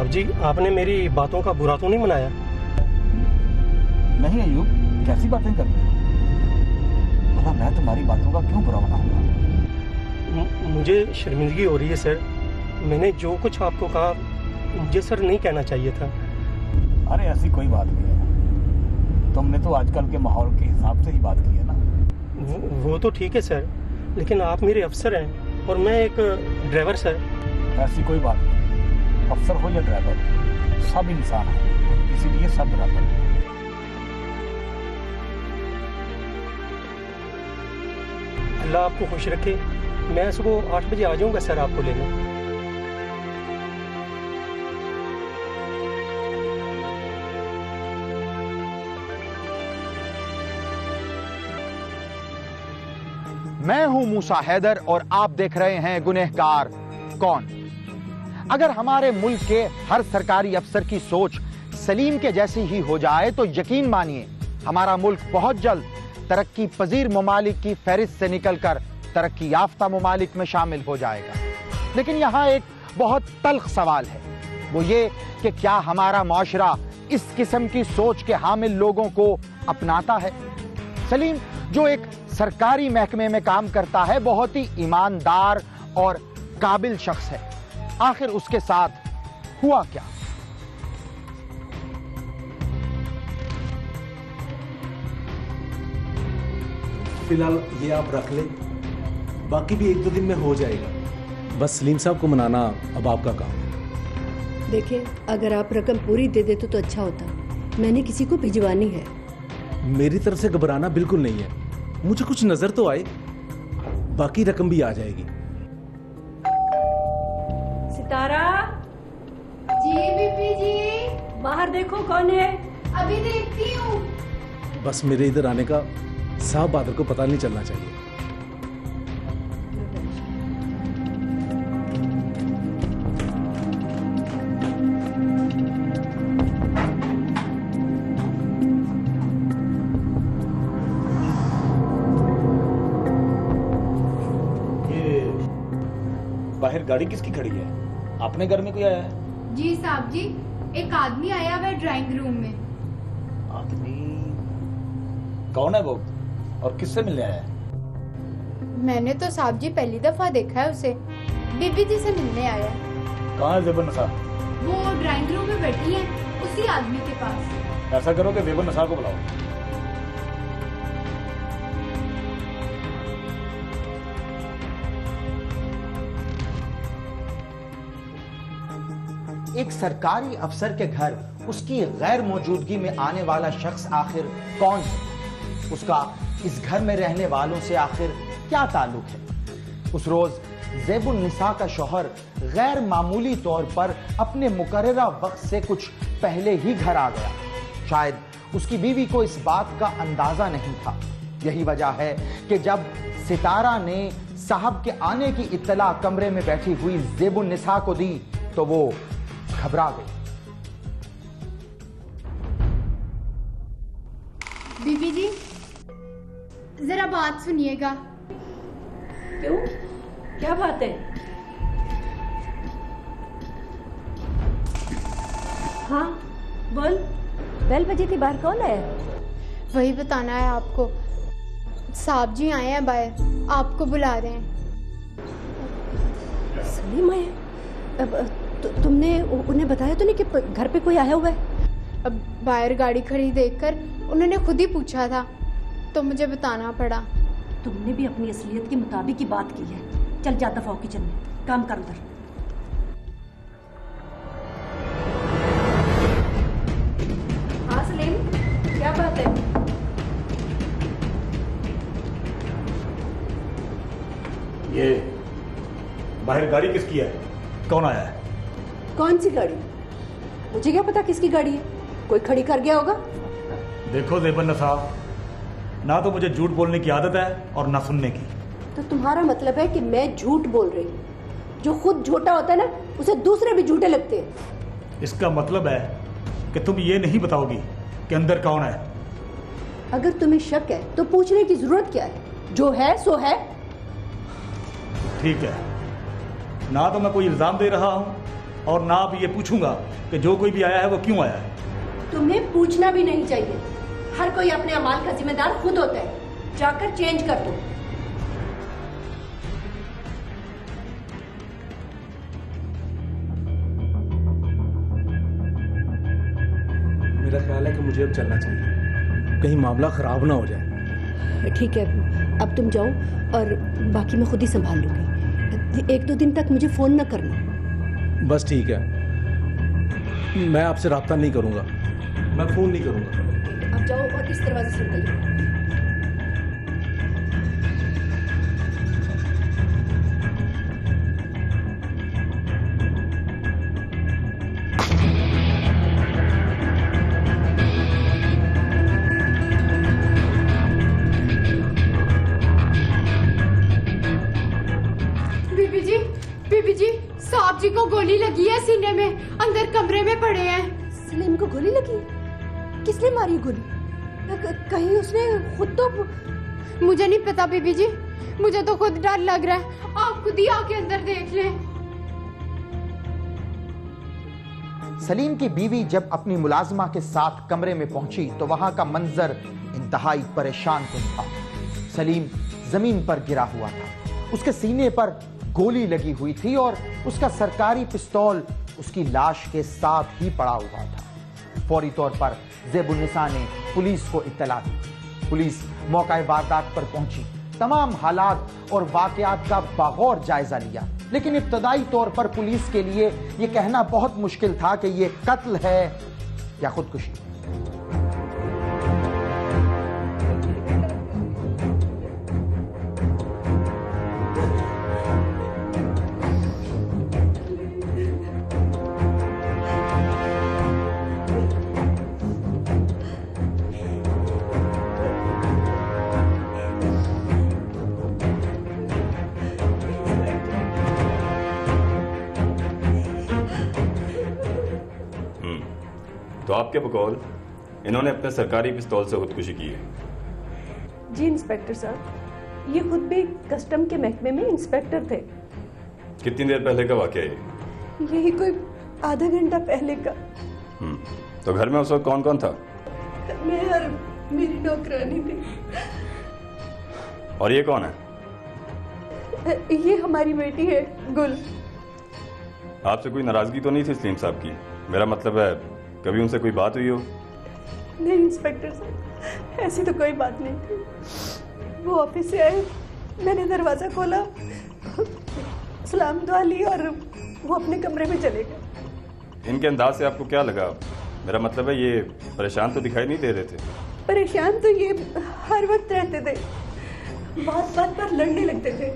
साहब जी, आपने मेरी बातों का बुरा तो नहीं मनाया? नहीं अयूब, कैसी बातें कर रहे हो? भला मैं तुम्हारी बातों का क्यों बुरा मनाऊंगा? मुझे शर्मिंदगी हो रही है सर। मैंने जो कुछ आपको कहा मुझे सर नहीं कहना चाहिए था। अरे ऐसी कोई बात नहीं है, तुमने तो आजकल के माहौल के हिसाब से ही बात की है ना। वो तो ठीक है सर, लेकिन आप मेरे अफसर हैं और मैं एक ड्राइवर सर। ऐसी कोई बात नहीं, अफसर हो या ड्राइवर, सब इंसान हैं, इसीलिए सब बराबर हैं। अल्लाह आपको खुश रखे। मैं सुबह 8 बजे आ जाऊंगा सर आपको लेने। मैं हूं मूसा हैदर और आप देख रहे हैं गुनहगार कौन। अगर हमारे मुल्क के हर सरकारी अफसर की सोच सलीम के जैसी ही हो जाए तो यकीन मानिए हमारा मुल्क बहुत जल्द तरक्की पजीर ममालिक की फहरिस्त से निकलकर तरक्की याफ्ता ममालिक में शामिल हो जाएगा। लेकिन यहां एक बहुत तल्ख सवाल है, वो ये कि क्या हमारा माशरा इस किस्म की सोच के हामिल लोगों को अपनाता है? सलीम जो एक सरकारी महकमे में काम करता है, बहुत ही ईमानदार और काबिल शख्स है। आखिर उसके साथ हुआ क्या? फिलहाल ये आप रख लें, बाकी भी 1-2 दिन में हो जाएगा। बस सलीम साहब को मनाना अब आपका काम है। देखिए, अगर आप रकम पूरी दे देते तो अच्छा होता। मैंने किसी को भिजवानी है। मेरी तरफ से घबराना बिल्कुल नहीं है, मुझे कुछ नजर तो आए, बाकी रकम भी आ जाएगी। सितारा जी बीबी जी, बाहर देखो कौन है। अभी देखती हूँ। बस मेरे इधर आने का साहब बादल को पता नहीं चलना चाहिए। बाहर गाड़ी किसकी खड़ी है? अपने घर में कोई आया है? जी साहब जी, एक आदमी आया हुआ है ड्राइंग रूम में। आदमी कौन है वो और किससे मिलने आया है? मैंने तो साहब जी पहली दफा देखा है उसे। बीबी जी से मिलने आया है। कहाँ है ज़ेबन नसा? वो ड्राइंग रूम में बैठी है, उसी आदमी के पास। ऐसा करो कि ज़ेबन नसा को बुलाओ। एक सरकारी अफसर के घर उसकी गैर मौजूदगी में आने वाला शख्स आखिर कौन है? उसका इस घर में रहने वालों से आखिर क्या ताल्लुक है? उस रोज ज़ेबुन निसा का शौहर गैर मामूली तौर पर अपने मुकर्ररा वक्त से कुछ पहले ही घर आ गया। शायद उसकी बीवी को इस बात का अंदाजा नहीं था। यही वजह है कि जब सितारा ने साहब के आने की इत्तला कमरे में बैठी हुई ज़ेबुन निसा को दी तो वो घबरा गई। बीबी जी, जरा बात सुनिएगा। क्यों, क्या बात है? हाँ बोल। बेल बजी थी, बाहर कौन है? वही बताना है आपको। साहब जी आए हैं बाहर, आपको बुला रहे हैं। सलीम आए? अब तुमने उन्हें बताया तो नहीं कि घर पे कोई आया हुआ है? अब बाहर गाड़ी खड़ी देखकर उन्होंने खुद ही पूछा था तो मुझे बताना पड़ा। तुमने भी अपनी असलियत के मुताबिक ही बात की है। चल जा, दफा हो किचन में काम कर अंदर। हाँ सलीम, क्या बात है? ये बाहर गाड़ी किसकी है? कौन आया है? कौन सी गाड़ी? मुझे क्या पता किसकी गाड़ी है, कोई खड़ी कर गया होगा। देखो ज़ेबन नसा, ना तो मुझे झूठ बोलने की आदत है और ना सुनने की। तो तुम्हारा मतलब है कि मैं झूठ बोल रही हूँ? जो खुद झूठा होता है ना, उसे दूसरे भी झूठे लगते हैं। इसका मतलब है कि तुम ये नहीं बताओगी कि अंदर कौन है। अगर तुम्हें शक है तो पूछने की जरूरत क्या है? जो है सो है। ठीक है, ना तो मैं कोई इल्जाम दे रहा हूं और ना अब ये पूछूंगा कि जो कोई भी आया है वो क्यों आया है। तुम्हें पूछना भी नहीं चाहिए। हर कोई अपने अमाल का जिम्मेदार खुद होता है। जाकर चेंज कर दो। मेरा ख्याल है कि मुझे अब चलना चाहिए, कहीं मामला खराब ना हो जाए। ठीक है, अब तुम जाओ और बाकी मैं खुद ही संभाल लूंगी। 1-2 दिन तक मुझे फोन ना करना। बस ठीक है, मैं आपसे राब्ता नहीं करूंगा, मैं फोन नहीं करूंगा। अब जाओ और इस दरवाजे से निकल जाओ। बीबी जी, साहब जी को गोली लगी है सीने में, अंदर कमरे में पड़े हैं। सलीम को गोली लगी? किसने मारी गोली? कहीं उसने खुद तो... मुझे नहीं पता बीबी जी, मुझे तो खुद डर लग रहा है। आप खुद ही आके अंदर देख लें। सलीम की बीवी जब अपनी मुलाजिमा के साथ कमरे में पहुंची तो वहां का मंजर इंतहाई परेशान कुन था। सलीम जमीन पर गिरा हुआ था, उसके सीने पर गोली लगी हुई थी और उसका सरकारी पिस्तौल उसकी लाश के साथ ही पड़ा हुआ था। फौरी तौर पर ज़ेबुन्निसा ने पुलिस को इत्तला दी। पुलिस मौका वारदात पर पहुंची, तमाम हालात और वाकयात का बगौर जायजा लिया, लेकिन इब्तदाई तौर पर पुलिस के लिए यह कहना बहुत मुश्किल था कि यह कत्ल है या खुदकुशी। तो आपके बकौल इन्होंने अपने सरकारी पिस्तौल से खुदकुशी की है? जी इंस्पेक्टर साहब, ये खुद भी कस्टम के महकमे में इंस्पेक्टर थे। कितनी देर पहले का वाकया है? यही कोई आधा घंटा पहले का। तो घर में उस वक्त कौन कौन था? मैं और मेरी नौकरानी थी। और ये कौन है? ये हमारी बेटी है गुल। आपसे कोई नाराजगी तो नहीं थी सलीम साहब की? मेरा मतलब है कभी उनसे कोई बात हुई हो? नहीं इंस्पेक्टर साहब, ऐसी तो कोई बात नहीं थी। वो ऑफिस से आए, मैंने दरवाजा खोला, सलाम दुआ ली और वो अपने कमरे में चले गए। इनके अंदाज से आपको क्या लगा? मेरा मतलब है ये परेशान तो दिखाई नहीं दे रहे थे। परेशान तो ये हर वक्त रहते थे, बात बात पर लड़ने लगते थे।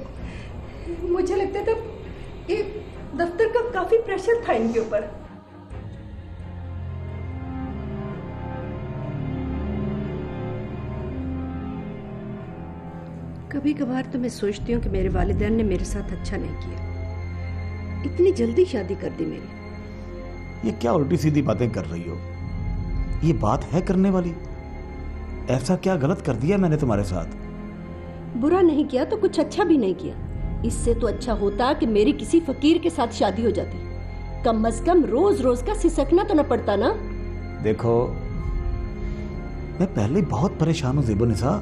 मुझे लगता था कि दफ्तर का काफी प्रेशर था इनके ऊपर। कभी कभार तो मैं सोचती हूँ कि मेरे वालिदैन ने मेरे साथ अच्छा नहीं किया, इतनी जल्दी शादी कर दी मेरी। ये क्या उल्टी सीधी बातें कर रही हो? ये बात है करने वाली? ऐसा क्या गलत कर दिया मैंने तुम्हारे साथ? बुरा नहीं किया तो कुछ अच्छा भी नहीं किया। इससे तो अच्छा होता कि मेरी किसी फकीर के साथ शादी हो जाती, कम से कम रोज रोज का सिसकना तो न पड़ता ना। देखो, मैं पहले बहुत परेशान हूँ ज़ेबुन्निसा।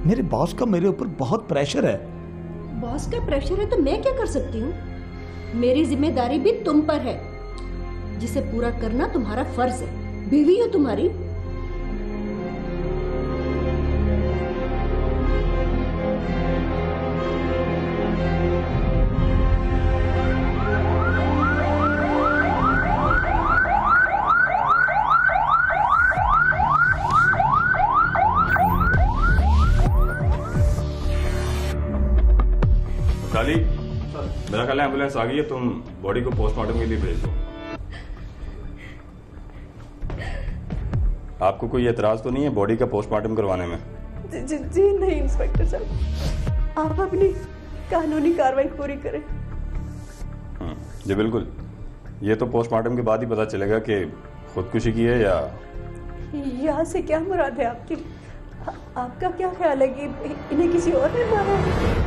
मेरे बॉस का मेरे ऊपर बहुत प्रेशर है। बॉस का प्रेशर है तो मैं क्या कर सकती हूँ? मेरी जिम्मेदारी भी तुम पर है, जिसे पूरा करना तुम्हारा फर्ज है। बीवी हो तुम्हारी। मेरा ख्याल है एम्बुलेंस आ गई है, तुम बॉडी को पोस्टमार्टम के लिए भेज दो। आपको कोई एतराज तो नहीं है बॉडी का पोस्टमार्टम करवाने में? जी नहीं इंस्पेक्टर साहब, आप अपनी कानूनी कार्रवाई पूरी करें। जी बिल्कुल, ये तो पोस्टमार्टम के बाद ही पता चलेगा कि खुदकुशी की है या... यहाँ से क्या मुराद है आपकी? आपका क्या ख्याल है कि इन्हें किसी और ने मारा?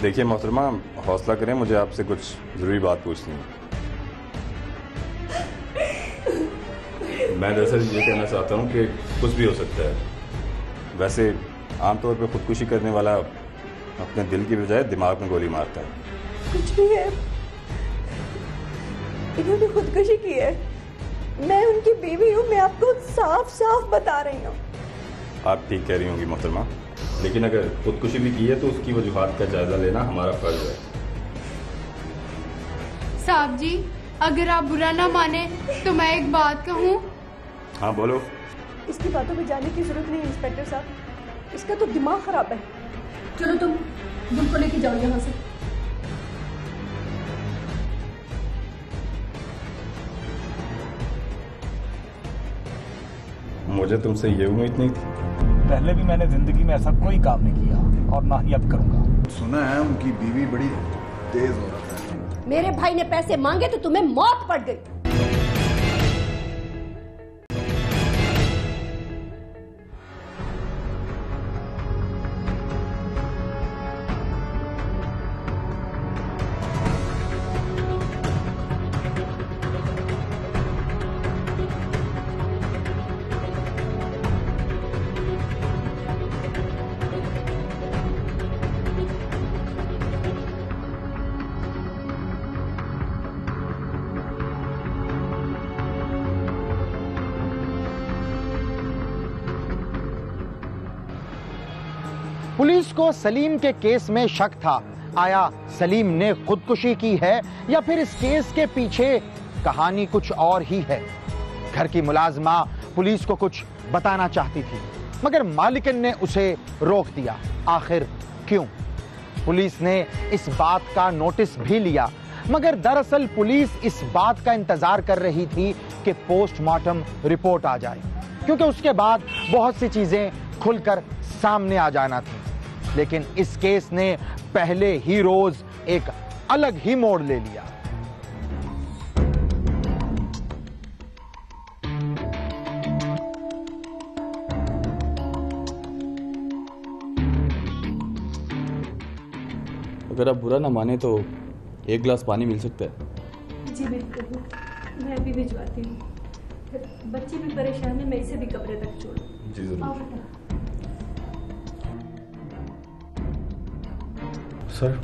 देखिए मोहतरमा, हौसला करें, मुझे आपसे कुछ ज़रूरी बात पूछनी है। मैं दरअसल ये कहना चाहता हूँ कि कुछ भी हो सकता है। वैसे आमतौर पर खुदकुशी करने वाला अपने दिल की बजाय दिमाग में गोली मारता है। कुछ भी है, इन्होंने खुदकुशी की है। मैं उनकी बीवी हूँ, मैं आपको साफ साफ बता रही हूँ। आप ठीक कह रही होंगी मोहतरमा, लेकिन अगर खुदकुशी भी की है तो उसकी वजूहात का जायजा लेना हमारा फर्ज है। साहब जी, अगर आप बुरा ना माने तो मैं एक बात कहूँ। हाँ बोलो। इसकी बातों में जाने की जरूरत नहीं इंस्पेक्टर साहब, इसका तो दिमाग खराब है। चलो तुम बुल को लेके जाओ यहाँ से। मुझे तुमसे ये उम्मीद नहीं थी। पहले भी मैंने जिंदगी में ऐसा कोई काम नहीं किया और ना ही अब करूंगा। सुना है उनकी बीवी बड़ी तेज औरत है। मेरे भाई ने पैसे मांगे तो तुम्हें मौत पड़ गई। पुलिस को सलीम के केस में शक था। आया सलीम ने खुदकुशी की है या फिर इस केस के पीछे कहानी कुछ और ही है। घर की मुलाजमा पुलिस को कुछ बताना चाहती थी, मगर मालिकन ने उसे रोक दिया। आखिर क्यों? पुलिस ने इस बात का नोटिस भी लिया, मगर दरअसल पुलिस इस बात का इंतजार कर रही थी कि पोस्टमार्टम रिपोर्ट आ जाए, क्योंकि उसके बाद बहुत सी चीजें खुलकर सामने आ जाना थी। लेकिन इस केस ने पहले ही रोज एक अलग ही मोड़ ले लिया। अगर आप बुरा ना माने तो एक गिलास पानी मिल सकता है? जी बिल्कुल, मैं अभी भिजवाती हूँ। बच्चे भी परेशान है, मैं इसे भी कमरे तक छोड़ूं। जी जरूर। सर,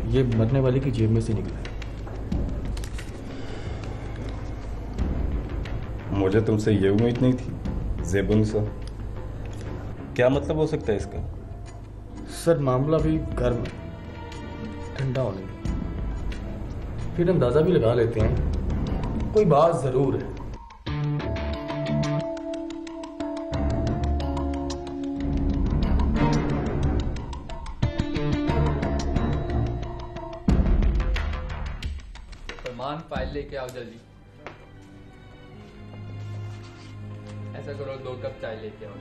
ये मरने वाले की जेब में से निकला है। मुझे तुमसे ये उम्मीद नहीं थी ज़ेबुनिसा। क्या मतलब हो सकता है इसका? सर, मामला भी गर्म है, ठंडा होने में फिर अंदाजा भी लगा लेते हैं कोई बात जरूर है। फाइल लेके आओ जल्दी। ऐसा करो, 2 कप चाय लेके आओ।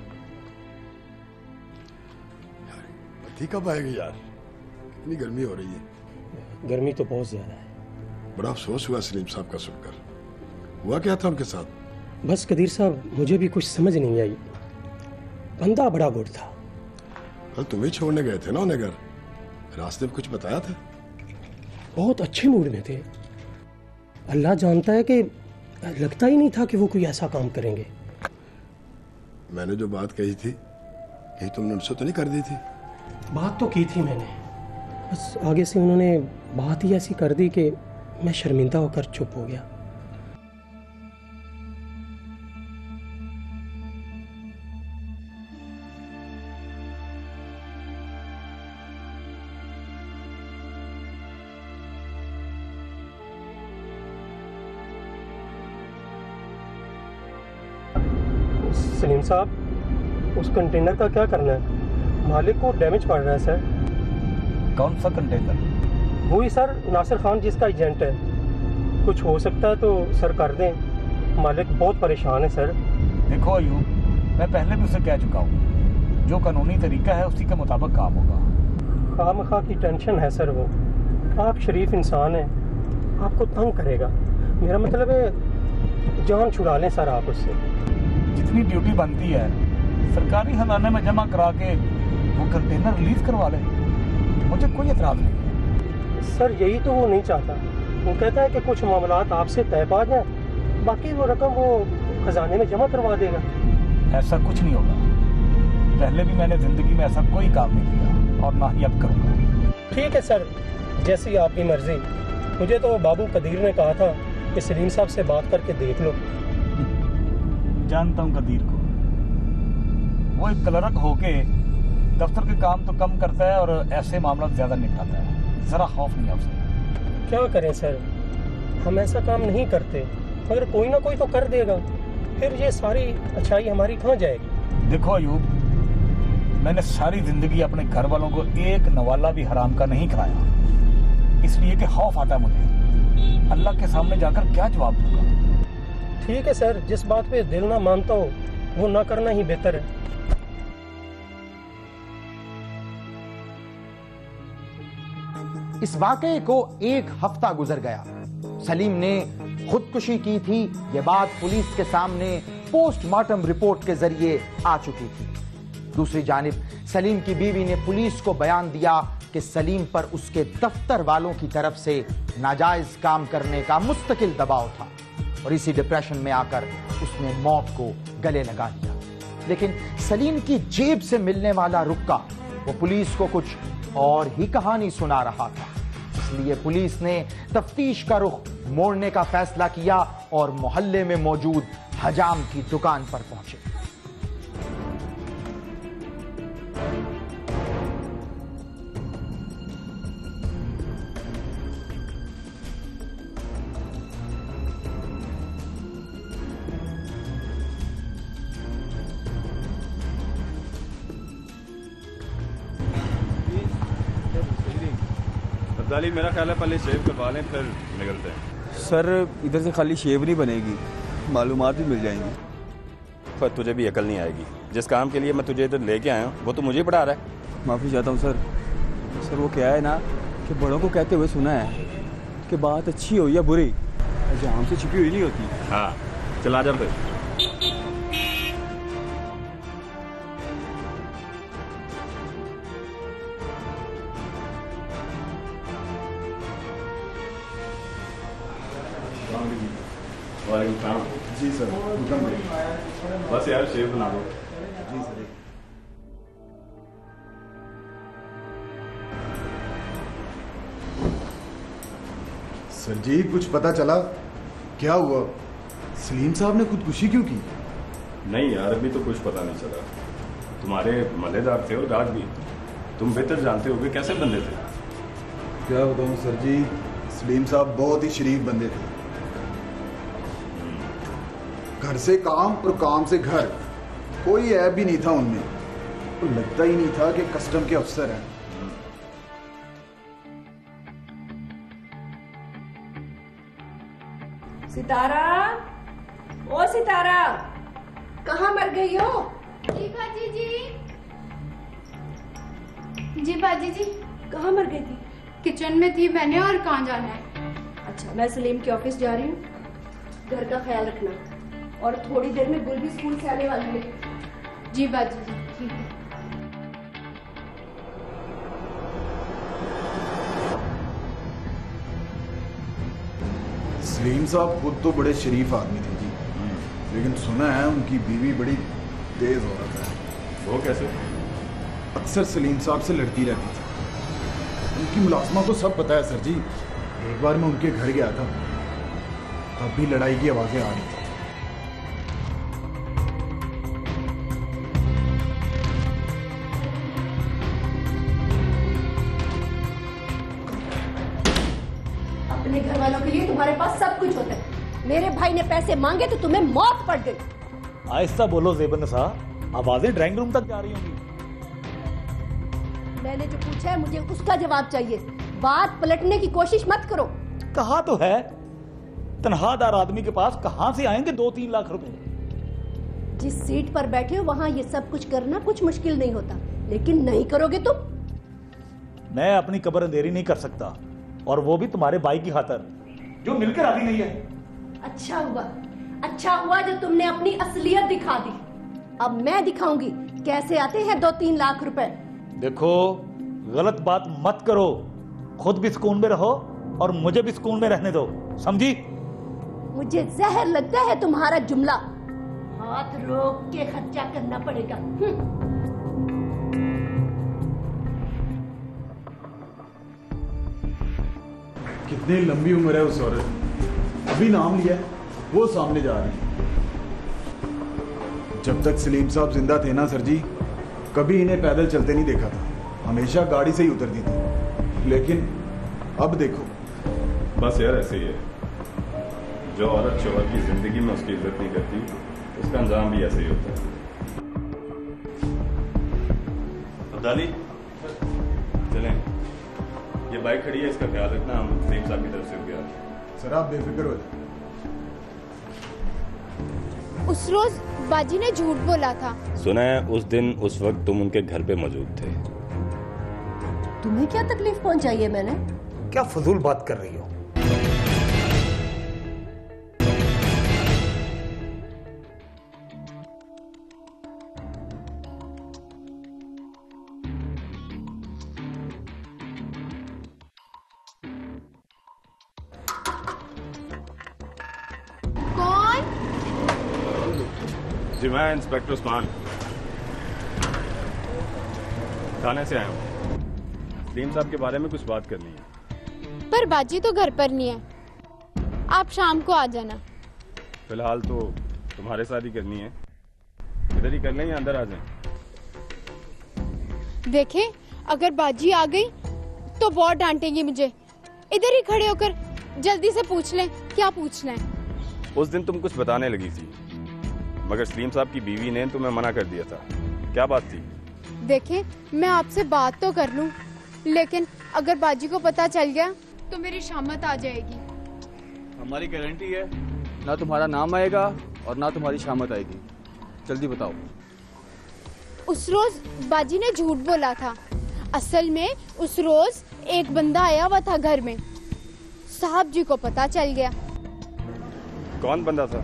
पति कब आएगी यार? कितनी गर्मी हो रही है। गर्मी तो बहुत ज्यादा है। बड़ा अफसोस हुआ सलीम साहब का सुनकर। हुआ क्या था उनके साथ? बस कदीर साहब, मुझे भी कुछ समझ नहीं आई। बंदा बड़ा गुड था। कल तुम्हें छोड़ने गए थे ना उन्हें घर, रास्ते में कुछ बताया था? बहुत अच्छे मूड में थे। अल्लाह जानता है कि लगता ही नहीं था कि वो कोई ऐसा काम करेंगे। मैंने जो बात कही थी, कहीं तुमने उनसे तो नहीं कर दी थी? बात तो की थी मैंने, बस आगे से उन्होंने बात ही ऐसी कर दी कि मैं शर्मिंदा होकर चुप हो गया। सलीम साहब, उस कंटेनर का क्या करना है? मालिक को डैमेज पड़ रहा है सर। कौन सा कंटेनर? वही सर, नासिर खान जिसका एजेंट है। कुछ हो सकता है तो सर कर दें, मालिक बहुत परेशान है सर। देखो अयूब, मैं पहले भी उसे कह चुका हूँ, जो कानूनी तरीका है उसी के मुताबिक काम होगा। खामखा की टेंशन है सर। वो आप शरीफ इंसान हैं, आपको तंग करेगा। मेरा मतलब है जान छुड़ा लें सर आप उससे। जितनी ड्यूटी बनती है सरकारी खजाने में जमा करा के वो कंटेनर रिलीज करवा ले, मुझे कोई एतराज नहीं। सर यही तो वो नहीं चाहता। वो कहता है कि कुछ मामलात आपसे तय पा जाए, बाकी वो रकम वो खजाने में जमा करवा देगा। ऐसा कुछ नहीं होगा। पहले भी मैंने जिंदगी में ऐसा कोई काम नहीं किया और ना ही अब करूंगा। ठीक है सर, जैसी आपकी मर्जी। मुझे तो बाबू कदीर ने कहा था कि सलीम साहब से बात करके देख लो। जानता हूँ कदीर को, वो एक क्लर्क होके दफ्तर के काम तो कम करता है और ऐसे मामला ज्यादा निपटाता है। जरा खौफ नहीं है उसे। क्या करें सर, हम ऐसा काम नहीं करते, मगर कोई ना कोई तो कर देगा। फिर ये सारी अच्छाई हमारी कहाँ जाएगी? देखो अयूब, मैंने सारी जिंदगी अपने घर वालों को एक नवाला भी हराम का नहीं खिलाया, इसलिए कि खौफ आता है मुझे। अल्लाह के सामने जाकर क्या जवाब दूंगा? ठीक है सर, जिस बात पे दिल ना मानता हो वो ना करना ही बेहतर है। इस वाकये को एक हफ्ता गुजर गया। सलीम ने खुदकुशी की थी, यह बात पुलिस के सामने पोस्टमार्टम रिपोर्ट के जरिए आ चुकी थी। दूसरी जानिब सलीम की बीवी ने पुलिस को बयान दिया कि सलीम पर उसके दफ्तर वालों की तरफ से नाजायज काम करने का मुस्तकिल दबाव था और इसी डिप्रेशन में आकर उसने मौत को गले लगा लिया। लेकिन सलीम की जेब से मिलने वाला रुक्का वो पुलिस को कुछ और ही कहानी सुना रहा था। इसलिए पुलिस ने तफ्तीश का रुख मोड़ने का फैसला किया और मोहल्ले में मौजूद हजाम की दुकान पर पहुंचे। अब्दाली, मेरा ख्याल है पहले शेव करवा लें फिर निकलते हैं। सर इधर से खाली शेव नहीं बनेगी, मालूमात भी मिल जाएंगी। पर तुझे भी अकल नहीं आएगी। जिस काम के लिए मैं तुझे इधर लेके आया हूँ वो तो मुझे ही पढ़ा रहा है। माफ़ी चाहता हूँ सर। सर वो क्या है ना कि बड़ों को कहते हुए सुना है कि बात अच्छी हो या बुरी जाम से छिपी हुई नहीं होती। हाँ चला जा फिर। जी सर, बस यार शेव बना दो। जी सर। सर जी कुछ पता चला? क्या हुआ? सलीम साहब ने खुदकुशी क्यों की? नहीं यार, अभी तो कुछ पता नहीं चला। तुम्हारे मल्लेदार थे और गार्ड भी, तुम बेहतर जानते होगे कैसे बंदे थे। क्या बताऊं सर जी, सलीम साहब बहुत ही शरीफ बंदे थे। घर से काम और काम से घर, कोई ऐब भी नहीं था उनमें। तो लगता ही नहीं था कि कस्टम के अफसर हैं। सितारा, ओ सितारा, कहाँ मर गई हो? जी बाजी जी। जी बाजी जी। कहाँ मर गई थी? किचन में थी मैंने, और कहाँ जाना है? अच्छा, मैं सलीम के ऑफिस जा रही हूँ, घर का ख्याल रखना। और थोड़ी देर में गुल भी स्कूल से आने वाली है। जी बाजी जी, ठीक है। सलीम साहब खुद तो बड़े शरीफ आदमी थे जी, लेकिन सुना है उनकी बीवी बड़ी तेज औरत है। वो कैसे? अक्सर सलीम साहब से लड़ती रहती थी। उनकी मुलाजमा तो सब पता है सर जी। एक बार मैं उनके घर गया था, तब भी लड़ाई की आवाजें आ रही थी। अपने घर वालों के लिए तुम्हारे पास सब कुछ होता है। मेरे भाई ने पैसे मांगे तो तुम्हें मौत पड़ गई। आहिस्ता बोलो ज़ेबन निसा, आवाजें ड्राइंग रूम तक जा रही होंगी। मैंने जो पूछा है मुझे उसका जवाब चाहिए। बात पलटने की कोशिश मत करो। कहा तो है, तनहादार आदमी के पास कहां से आएंगे 2-3 लाख रुपए? जिस सीट पर बैठे हो वहां ये सब कुछ करना कुछ मुश्किल नहीं होता, लेकिन नहीं करोगे तुम। मैं अपनी कब्र अंधेरी नहीं कर सकता, और वो भी तुम्हारे भाई की खातर जो मिलकर राजी नहीं है। अच्छा हुआ जो तुमने अपनी असलियत दिखा दी। अब मैं दिखाऊंगी कैसे आते हैं 2-3 लाख रुपए। देखो, गलत बात मत करो, खुद भी सुकून में रहो और मुझे भी सुकून में रहने दो, समझी? मुझे जहर लगता है तुम्हारा जुमला। हाथ रोक के खर्चा करना पड़ेगा। कितनी लंबी उम्र है उस औरत की। अभी नाम लिया, वो सामने जा रही है। जब तक सलीम साहब जिंदा थे ना सर जी, कभी इन्हें पैदल चलते नहीं देखा था, हमेशा गाड़ी से ही उतरती थी। लेकिन अब देखो। बस यार ऐसे ही है, जो औरत शोहर की जिंदगी में उसकी इज्जत नहीं करती, उसका अंजाम भी ऐसे ही होता है। अब्दाली, चलें, ये बाइक खड़ी है, इसका ख्याल रखना, हम सलीम साहब की तरफ से हो गया। सर आप बेफिक्र हो जाए। उस रोज बाजी ने झूठ बोला था। सुना है उस दिन उस वक्त तुम उनके घर पे मौजूद थे। तुम्हें क्या तकलीफ पहुंचाई है मैंने? क्या फजूल बात कर रही हो? कौन? जी मैं इंस्पेक्टर उस्मान, थाने से आया हूँ। सलीम साहब के बारे में कुछ बात करनी है। पर बाजी तो घर पर नहीं है, आप शाम को आ जाना। फिलहाल तो तुम्हारे साथ ही करनी है, इधर ही कर लें या अंदर आ जाएं? देखें, अगर बाजी आ गई तो बहुत डांटेंगी मुझे। इधर ही खड़े होकर जल्दी से पूछ लें क्या पूछना है। उस दिन तुम कुछ बताने लगी थी, मगर सलीम साहब की बीवी ने तुम्हें मना कर दिया था, क्या बात थी? देखें, मैं आपसे बात तो कर लूं, लेकिन अगर बाजी को पता चल गया तो मेरी शामत आ जाएगी। हमारी गारंटी है, ना तुम्हारा नाम आएगा और ना तुम्हारी शामत आएगी। जल्दी बताओ। उस रोज बाजी ने झूठ बोला था। असल में उस रोज एक बंदा आया हुआ था घर में, साहब जी को पता चल गया। कौन बंदा था?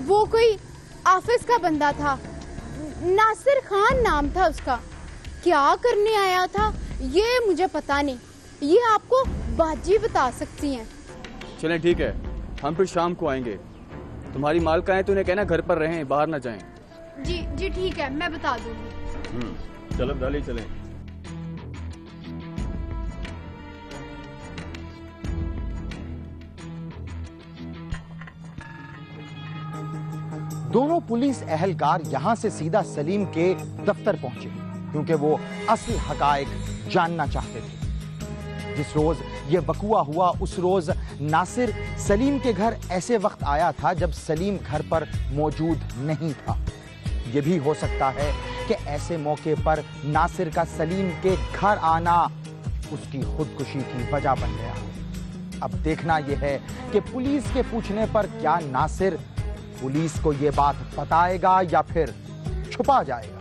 वो कोई ऑफिस का बंदा था, नासिर खान नाम था उसका। क्या करने आया था ये मुझे पता नहीं, ये आपको बाजी बता सकती हैं। चलें ठीक है, हम फिर शाम को आएंगे। तुम्हारी मालका है तो उन्हें कहना घर पर रहें, बाहर ना जाएं। जी ठीक है, मैं बता दूंगी। चलो दाली चलें। दोनों पुलिस एहलकार यहां से सीधा सलीम के दफ्तर पहुंचे, क्योंकि वो असली हकायक जानना चाहते थे। जिस रोज ये वकुआ हुआ, उस रोज नासिर सलीम के घर ऐसे वक्त आया था जब सलीम घर पर मौजूद नहीं था। ये भी हो सकता है कि ऐसे मौके पर नासिर का सलीम के घर आना उसकी खुदकुशी की वजह बन गया। अब देखना यह है कि पुलिस के पूछने पर क्या नासिर पुलिस को यह बात बताएगा या फिर छुपा जाएगा।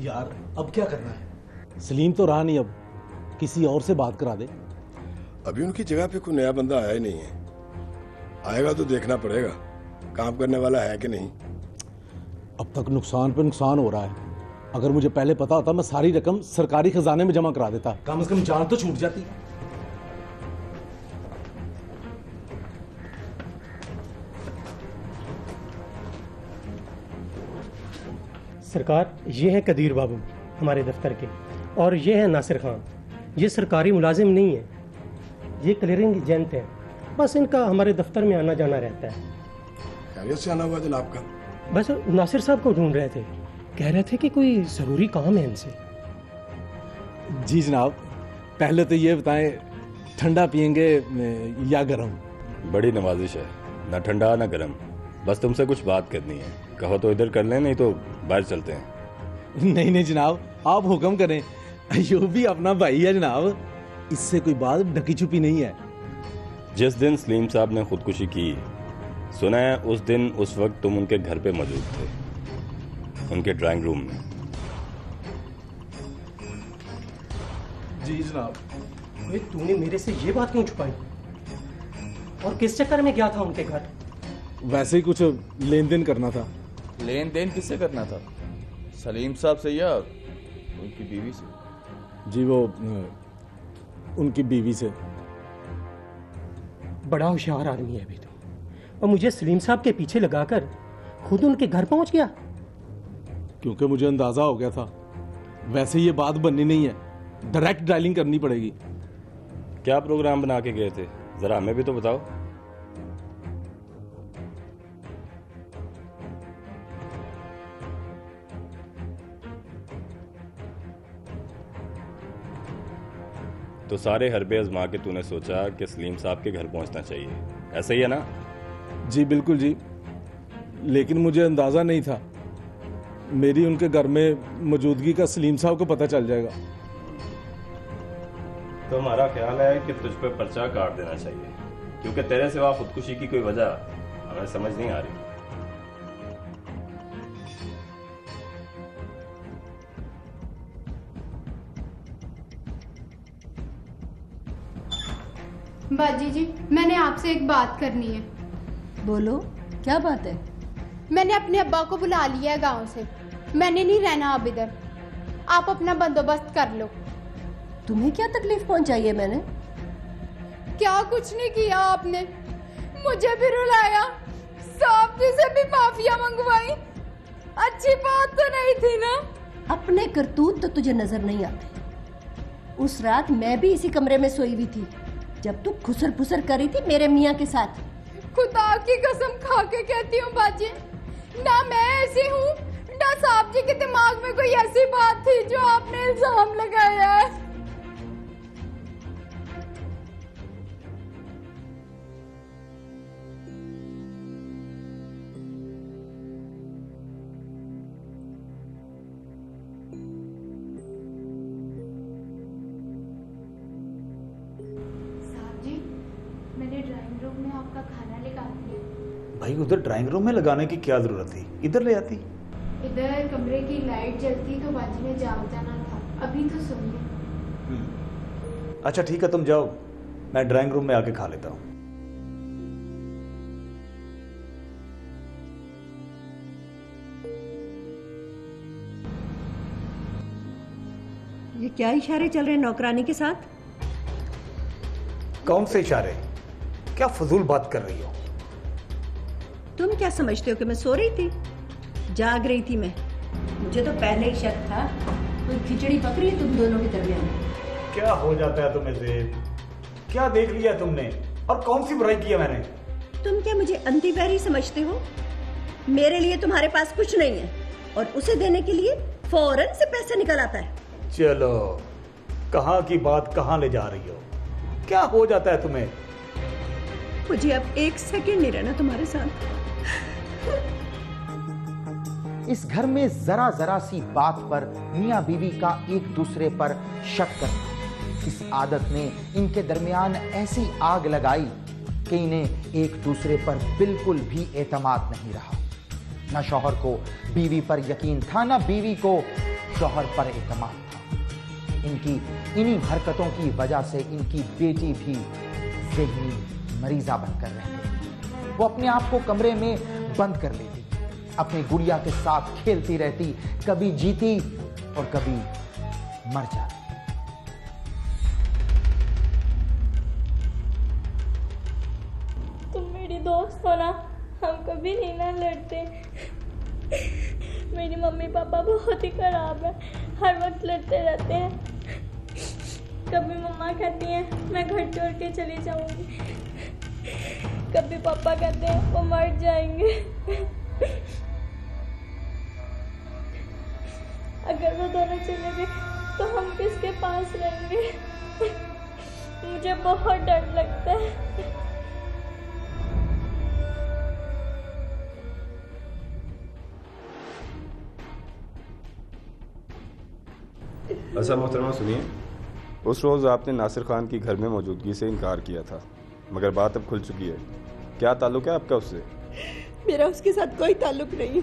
यार अब क्या करना है? सलीम तो रहा नहीं, अब किसी और से बात करा दे। अभी उनकी जगह पे कोई नया बंदा आया ही नहीं है। आएगा तो देखना पड़ेगा काम करने वाला है कि नहीं। अब तक नुकसान पे नुकसान हो रहा है। अगर मुझे पहले पता होता मैं सारी रकम सरकारी खजाने में जमा करा देता, कम से कम जान तो छूट जाती। सरकार, ये है कदीर बाबू हमारे दफ्तर के, और ये है नासिर खान। ये सरकारी मुलाजिम नहीं है, ये क्लियरिंग एजेंट हैं। बस इनका हमारे दफ्तर में आना जाना रहता है। खैरियत से आना हुआ जनाब का? बस नासिर साहब को ढूंढ रहे थे, कह रहे थे कि कोई ज़रूरी काम है इनसे। जी जनाब, पहले तो ये बताएं ठंडा पियेंगे या गरम? बड़ी नवाजिश है, ना ठंडा ना गरम, बस तुमसे कुछ बात करनी है। कहो तो इधर कर लें, नहीं तो बाहर चलते हैं। नहीं जनाब, आप हुक्म करें। अयूब भी अपना भाई है जनाब, इससे कोई बात ढकी छुपी नहीं है। जिस दिन सलीम साहब ने खुदकुशी की, सुना है उस दिन उस वक्त तुम उनके घर पे मौजूद थे, उनके ड्राइंग रूम में। जी जनाब। तूने मेरे से ये बात क्यों छुपाई, और किस चक्कर में गया था उनके घर? वैसे ही कुछ लेन देन करना था। लेन देन किससे करना था? सलीम साहब से या उनकी बीवी से? जी वो उनकी बीवी से। बड़ा होशियार आदमी है अभी तो, और मुझे सलीम साहब के पीछे लगाकर खुद उनके घर पहुंच गया। क्योंकि मुझे अंदाजा हो गया था, वैसे ये बात बननी नहीं है, डायरेक्ट डायलिंग करनी पड़ेगी। क्या प्रोग्राम बना के गए थे, जरा हमें भी तो बताओ। तो सारे हरबे आजमा के तूने सोचा कि सलीम साहब के घर पहुंचना चाहिए, ऐसा ही है ना? जी बिल्कुल जी, लेकिन मुझे अंदाजा नहीं था मेरी उनके घर में मौजूदगी का सलीम साहब को पता चल जाएगा। तो हमारा ख्याल है कि तुझ पे पर्चा काट देना चाहिए, क्योंकि तेरे सिवा खुदकुशी की कोई वजह हमें समझ नहीं आ रही। बाजी जी, मैंने आपसे एक बात करनी है। बोलो, क्या बात है? मैंने अपने अब्बा को बुला लिया है गांव से, मैंने नहीं रहना अब इधर। आप अपना बंदोबस्त कर लो। तुम्हें क्या तकलीफ पहुंचाई है मैंने? क्या कुछ नहीं किया आपने, मुझे भी रुलाया, साहब से भी माफिया मंगवाई। अच्छी बात तो नहीं थी ना? अपने करतूत तो तुझे नजर नहीं आते। उस रात मैं भी इसी कमरे में सोई हुई थी जब तू खुसर पुसर कर रही थी मेरे मियाँ के साथ। खुदा की कसम खा के कहती हूँ बाजी, ना मैं ऐसी हूँ, ना साहब जी के दिमाग में कोई ऐसी बात थी जो आपने इल्जाम लगाया है। मैंने ड्राइंग रूम में आपका खाना लगा दिया। भाई उधर ड्राइंग रूम में लगाने की क्या जरूरत थी, इधर ले आती। इधर कमरे की लाइट जलती तो बाजी ने जाग जाना था, अभी तो सोइए। अच्छा ठीक है, तुम जाओ, मैं ड्राइंग रूम में आके खा लेता हूँ। ये क्या इशारे चल रहे हैं नौकरानी के साथ? कौन से इशारे? क्या फजूल बात कर रही हो? तुम क्या समझते हो कि मैं सो रही थी? जाग रही थी मैं। मुझे तो पहले ही शक था कोई खिचड़ी पक रही है तुम दोनों के दरमियान। क्या हो जाता है तुम्हें ज़ेब? क्या देख लिया तुमने, और कौन सी बुराई की है मैंने? तुम क्या मुझे अंतिवैरी समझते हो? मेरे लिए तुम्हारे पास कुछ नहीं है और उसे देने के लिए फौरन से पैसा निकल आता है। चलो, कहाँ की बात कहाँ ले जा रही हो? क्या हो जाता है तुम्हें? मुझे अब एक सेकंड नहीं रहना तुम्हारे साथ। इस घर में जरा जरा सी बात पर मियां बीवी का एक दूसरे पर शक करना, इस आदत ने इनके दरमियान ऐसी आग लगाई कि इन्हें एक दूसरे पर बिल्कुल भी एतमाद नहीं रहा। न शौहर को बीवी पर यकीन था, न बीवी को शौहर पर एतमाद था। इनकी इन्हीं हरकतों की वजह से इनकी बेटी भी ज़हनी मरीजा बनकर रहती। वो अपने आप को कमरे में बंद कर लेती, अपनी गुड़िया के साथ खेलती रहती, कभी जीती और कभी मर जाती। तुम मेरी दोस्त हो ना, हम कभी नहीं ना लड़ते। मेरी मम्मी पापा बहुत ही खराब है, हर वक्त लड़ते रहते हैं। कभी मम्मा कहती हैं मैं घर छोड़ के चली जाऊंगी, कभी पापा कहते हैं वो मर जाएंगे। अगर वो दोनों चले गए तो हम किसके पास रहेंगे? मुझे बहुत डर लगता है। अच्छा मोहतरमा सुनिए, उस रोज़ आपने नासिर खान की घर में मौजूदगी से इनकार किया था, मगर बात अब खुल चुकी है। क्या ताल्लुक है आपका उससे? मेरा उसके साथ कोई ताल्लुक नहीं है।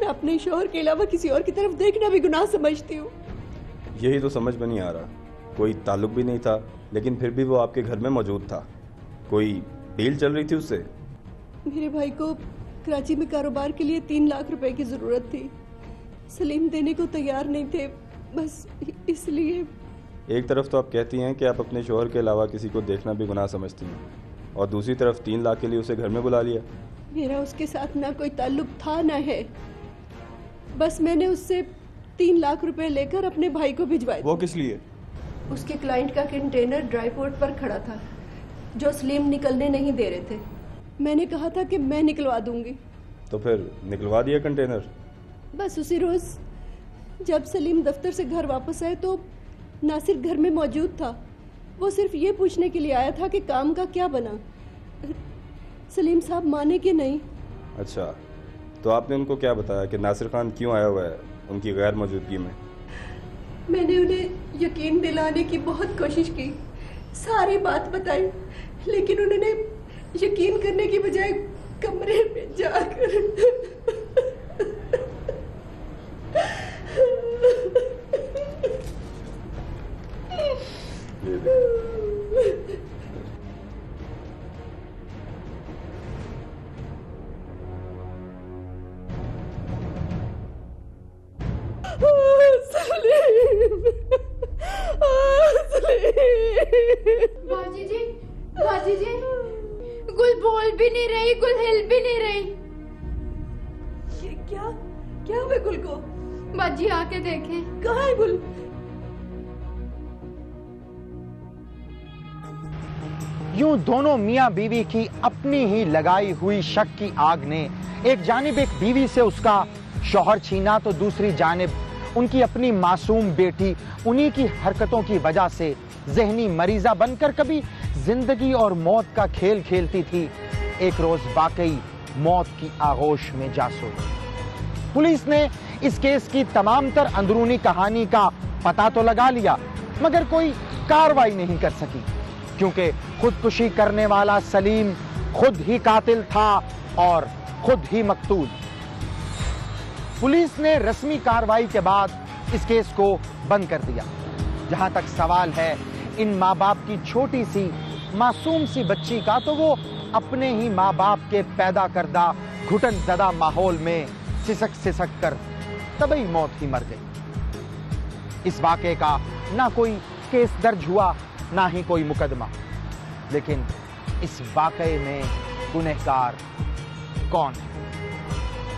मैं अपने शौहर के अलावा किसी और की तरफ देखना भी गुनाह समझती हूँ। यही तो समझ में नहीं आ रहा, कोई ताल्लुक भी नहीं था लेकिन फिर भी वो आपके घर में मौजूद था। कोई डील चल रही थी उससे? मेरे भाई को कराची में कारोबार के लिए 3 लाख रुपए की जरूरत थी। सलीम देने को तैयार नहीं थे, बस इसलिए। एक तरफ तो आप कहती हैं कि आप अपने शोहर के अलावा किसी को देखना भी गुनाह समझती हैं, और दूसरी तरफ 3 लाख के लिए उसे घर में बुला लिया। मेरा उसके साथ ना कोई ताल्लुक था ना है, बस मैंने उससे 3 लाख रुपए लेकर अपने भाई को भिजवाए। वो किस लिए? उसके क्लाइंट का कंटेनर ड्राई पोर्ट पर खड़ा था जो सलीम निकलने नहीं दे रहे थे। मैंने कहा था कि मैं निकलवा दूंगी। तो फिर निकलवा दिया कंटेनर? बस उसी रोज जब सलीम दफ्तर से घर वापस आए तो नासिर घर में मौजूद था। वो सिर्फ ये पूछने के लिए आया था कि काम का क्या बना। सलीम साहब माने कि नहीं। अच्छा, तो आपने उनको क्या बताया कि नासिर खान क्यों आया हुआ है उनकी गैर मौजूदगी में? मैंने उन्हें यकीन दिलाने की बहुत कोशिश की, सारी बात बताई, लेकिन उन्होंने यकीन करने की बजाय कमरे में जाकर बाजी जी, गुल बोल भी नहीं रही, गुल हिल भी नहीं रही। क्या हुआ गुल को? बाजी आके देखें। कहाँ है गुल? यूं दोनों मियां बीवी की अपनी ही लगाई हुई शक की आग ने एक जानिब एक बीवी से उसका शौहर छीना, तो दूसरी जानिब उनकी अपनी मासूम बेटी उन्हीं की हरकतों की वजह से जहनी मरीजा बनकर कभी जिंदगी और मौत का खेल खेलती थी, एक रोज वाकई मौत की आगोश में जा सोई। पुलिस ने इस केस की तमाम तर अंदरूनी कहानी का पता तो लगा लिया, मगर कोई कार्रवाई नहीं कर सकी, क्योंकि खुदकुशी करने वाला सलीम खुद ही कातिल था और खुद ही मकतूल। पुलिस ने रस्मी कार्रवाई के बाद इस केस को बंद कर दिया। जहां तक सवाल है इन माँ बाप की छोटी सी मासूम सी बच्ची का, तो वो अपने ही माँ बाप के पैदा करदा घुटन ज़दा माहौल में सिसक सिसक कर तभी मौत ही मर गई। इस वाक़े का ना कोई केस दर्ज हुआ, ना ही कोई मुकदमा, लेकिन इस वाक़े में गुनहगार कौन है,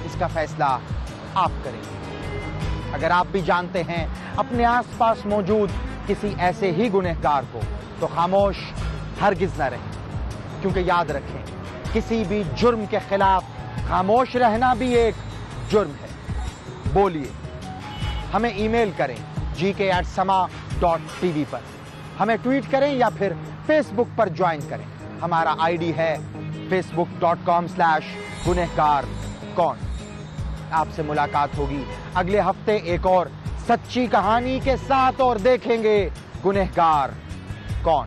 इसका फैसला आप करेंगे। अगर आप भी जानते हैं अपने आसपास मौजूद किसी ऐसे ही गुनहगार को, तो खामोश हरगिज न रहें, क्योंकि याद रखें, किसी भी जुर्म के खिलाफ खामोश रहना भी एक जुर्म है। बोलिए, हमें ईमेल करें gk@sama.tv पर, हमें ट्वीट करें या फिर फेसबुक पर ज्वाइन करें। हमारा आईडी है facebook.com/गुनहगार कौन। आपसे मुलाकात होगी अगले हफ्ते एक और सच्ची कहानी के साथ, और देखेंगे गुनहगार कौन।